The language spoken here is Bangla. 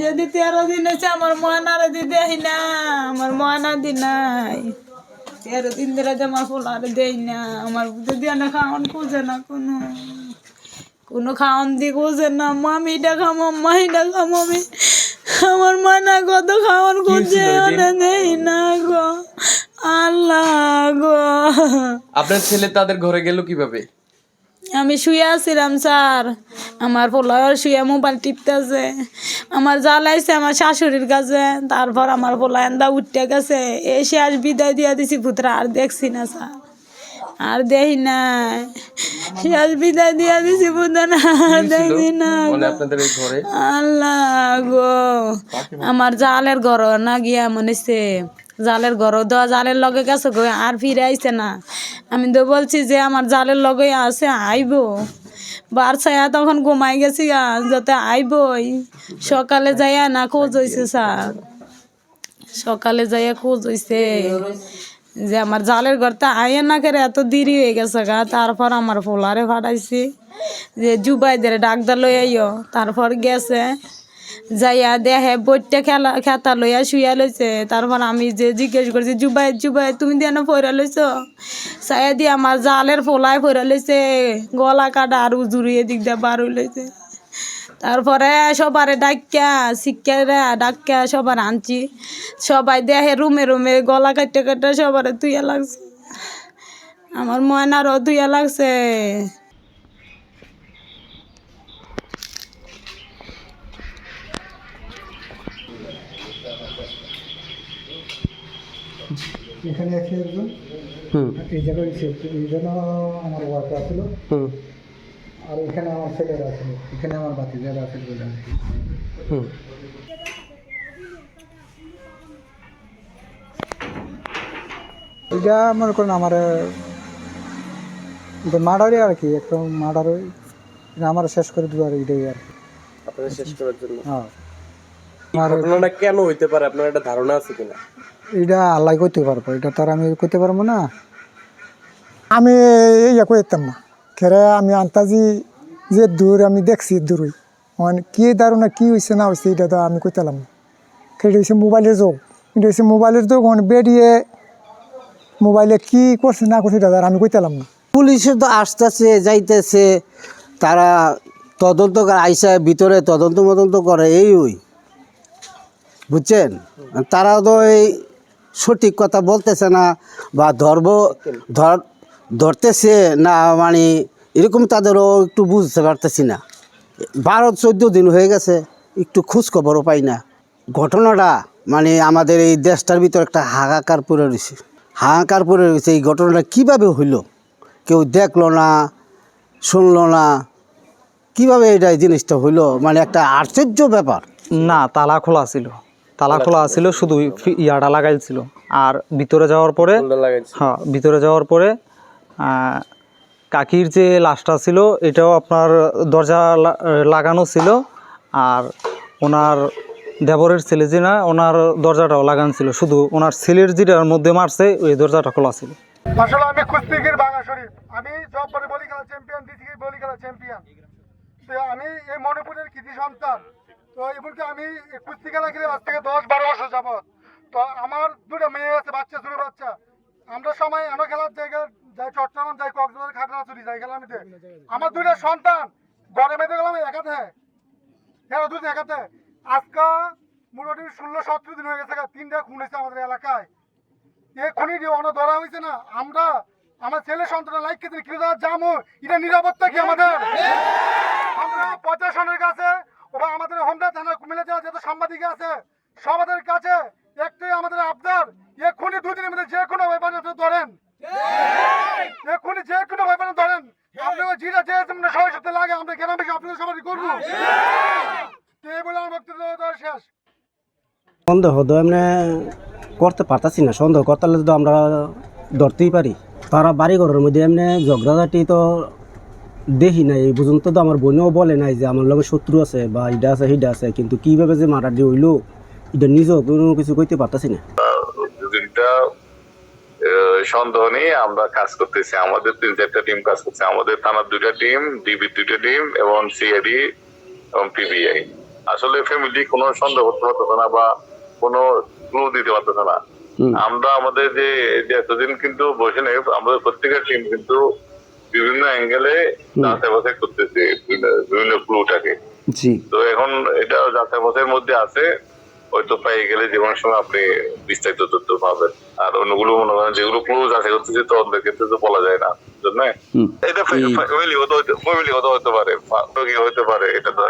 যদি 13 দিন হয়েছে আমার ময়নারে দিদি না, আমার ময়না দি নাই। 13 দিন ধরে যে আমার পোলারে দেই না, আমার যদি না খাওয়ান খুঁজে না, কোনো খাওয়ান দি খুঁজে না। মামি খামো, মাহি খামো, আমি আমার ময়না কত খাওয়ান খুঁজে দেই না গো, আল্লাহ গো। আপনার ছেলে তাদের ঘরে গেল কিভাবে? আমি শুয়ে আছিলাম স্যার, আমার পোলার শুয়ে মোবাইল টিপতেছে, আমার জ্বালাইছে আমার শাশুড়ির কাছে। তারপর আমার পোলা এন্দা উঠতে গেছে, এসে আর বিদায় দিয়ে দিছি পুত্রা, আর দেখছি না স্যার, আর দেখি না, শেষ বিদায় দিয়ে দিছি পুত্রা, আর দেখি না। আল্লাহ গো, আমার জালের ঘর না গিয়া মনেছে, জালের ঘর দেওয়া জালের লগে গেছে গো, আর ফিরে আইছে না। আমি তো বলছি যে আমার জালের লগে আছে, আইব বারছায়া, তখন ঘুমাই গেছি যাতে আইবই। সকালে যাইয়া না খোঁজ হয়েছে স্যার, সকালে যাইয়া খোঁজ হয়েছে যে আমার জালের ঘরটা আইয়া না করে এত দেরি হয়ে গেছে গা। তারপর আমার পোলারে ফাটাইছি যে জুবাইদের ডাকদা লই আইও। তারপর গেছে, যাইয়া দেখে বইটা খেতা লইয়া শুইয়া লইছে। তারপর আমি যে জিজ্ঞেস করছি, জুবাই জুবাই তুমি দিয়ে ফইরা লইছ? চাইয়া দিয়ে আমার জালের ফোলায় ফইরা লইছে, গলা কাটা আর উজুরিয়ে দিক দিয়ে বার হই লইছে। তারপরে সবারে ডাক্কা শিক্ষারে ডাক্কা সবার আনছি, সবাই দেখে রুমে রুমে গলা কাটতে কাটতে সবারে ধুইয়া লাগছে, আমার ময়নারও ধুইয়া লাগছে। এখানে আছে একজন, এই জায়গায় এই জন্য আমার ওয়ার্ক আসলো, আর এখানে আমার ছেলেরা আসলো, এখানে আমার বাতিজারা আছে বলে আর কি। এটা মনে করেন আমার মার্ডারই আর কি, একটা মার্ডার আমার শেষ করে দেওয়ার এটাই আর কি। আপনারা শেষ করার জন্য? হ্যাঁ। ঘটনাটা কেন হইতে পারে আপনার একটা ধারণা আছে কিনা? এটা আল্লাহ করতে পারবো, এটা তো আর আমি করতে পারবো না। আমি ইয়া করতাম না খেরে, আমি আন্তাজি যে দূর আমি দেখছি দূরই, মানে কি ধারণা কি হয়েছে না হয়েছে এটা তো আমি করতাম না। এটা হচ্ছে মোবাইলের যোগ, এটা হচ্ছে মোবাইলের যোগ, মানে বেরিয়ে মোবাইলে কি করছে না করছে এটা আমি করতাম না। পুলিশে তো আসতেছে যাইতেছে, তারা তদন্ত আইসা ভিতরে তদন্ত করে, এই ওই বুঝছেন। তারা তো এই সঠিক কথা বলতেছে না, বা ধরতেছে না, মানে এরকম তাদেরও একটু বুঝতে পারতেছি না। 12-14 দিন হয়ে গেছে, একটু খোঁজ খবরও পাই না। ঘটনাটা মানে আমাদের এই দেশটার ভিতর একটা হাহাকার পড়ে রয়েছে। এই ঘটনাটা কীভাবে হইল, কেউ দেখলো না, শুনলো না, কিভাবে এটা জিনিসটা হইলো, মানে একটা আশ্চর্য ব্যাপার। না, তালা খোলা ছিল, শুধু ইয়াটা লাগাইছিল। আর ভিতরে যাওয়ার পরে কাকির যে লাশটা ছিল এটাও আপনার দরজা লাগানো ছিল, আর ওনার দেবরের ছেলে যে না, ওনার দরজাটাও লাগানো ছিল, শুধু ওনার ছেলের যেটার মধ্যে মারছে ওই দরজাটা খোলা ছিল। আসলে আমি কুস্তিগির বাংলা শরীফ, আমি জব্বরে বলি খেলা চ্যাম্পিয়ন, ডিসিগির বলি খেলা চ্যাম্পিয়ন। তো আমি এই মণিপুরের কৃতি সন্তান। তো এমনকি আমি কুস্তি খেলা খেলে আজ থেকে 10-12 বছর যাবৎ। তো আমার দুটো মেয়ে আছে, বাচ্চা, ছোট বাচ্চা। আমরা সময় আমরা খেলার জায়গায় যাই, চট্টগ্রাম যাই, কক্সবাজার, খাগড়াছড়ি যাই খেলামিতে। আমার দুটো সন্তান ঘরে বেঁধে গেলাম একাতে, দুটো একাতে। আজকে মোটামুটি 16-17 দিন হয়ে গেছে, 3টা খুন হয়েছে আমাদের এলাকায়। এই খুনি ধরা হয়েছে না, আমরা আমার ছেলে সন্তানের লাইক খেতে কি জামু, এটা নিরাপত্তা কি আমাদের? আমরা প্রশাসনের কাছে বা আমাদের হোমদা থানা কুমিল্লা জেলা যত সাংবাদিক আছে সবাদের কাছে একটাই আমাদের আবদার, এক্ষুনি 2 দিনের মধ্যে যে কোনো ব্যাপারে ধরেন, এক্ষুনি যে কোনো ব্যাপারে ধরেন। আপনারা যেটা যে সবাই সাথে লাগে আমরা কেন বেশি আপনাদের সবাই করবো, এই বলে আমার বক্তব্য শেষ। সন্দেহ তো এমনি করতে পারতাছি না, সন্দেহ করতে তো আমরা ধরতেই পারি। তারা বাড়ি ঘরের মধ্যে এমনি ঝগড়াঝাটি তো দেখি নাই এই পর্যন্ত, তো আমার বোনেও বলে নাই যে আমার লগে শত্রু আছে বা ইডা আছে হিডা আছে, কিন্তু কিভাবে যে মারাটি হইলো এটা নিজেও কোনো কিছু কইতে পারতাছি না। সন্দেহ নিয়ে আমরা কাজ করতেছি, আমাদের 3-4টা টিম কাজ করছে, আমাদের থানার 2টা টিম, ডিবির 2টা টিম এবং সিআইডি এবং পিবিআই। আসলে ফ্যামিলি কোনো সন্দেহ করতে পারতেছে না বা কোনো ক্লু দিতে পারতেছে না। আমরা আমাদের যে এতদিন কিন্তু বসে নেই, আমাদের প্রত্যেকের টিম কিন্তু বিভিন্ন অ্যাঙ্গেলে যাচাই বাছাই করতেছে বিভিন্ন ক্লুটাকে। জি তো এখন এটা যাচাই বাছাইয়ের মধ্যে আছে, হয়তো পেয়ে গেলে যে কোনো সময় আপনি বিস্তারিত তথ্য পাবেন। আর অন্যগুলো মনে করেন যেগুলো ক্লোজ আছে করতেছে তো অন্য ক্ষেত্রে তো বলা যায় না, বুঝলেন? এটা ফ্যামিলিগত হতে পারে, হতে পারে, এটা তো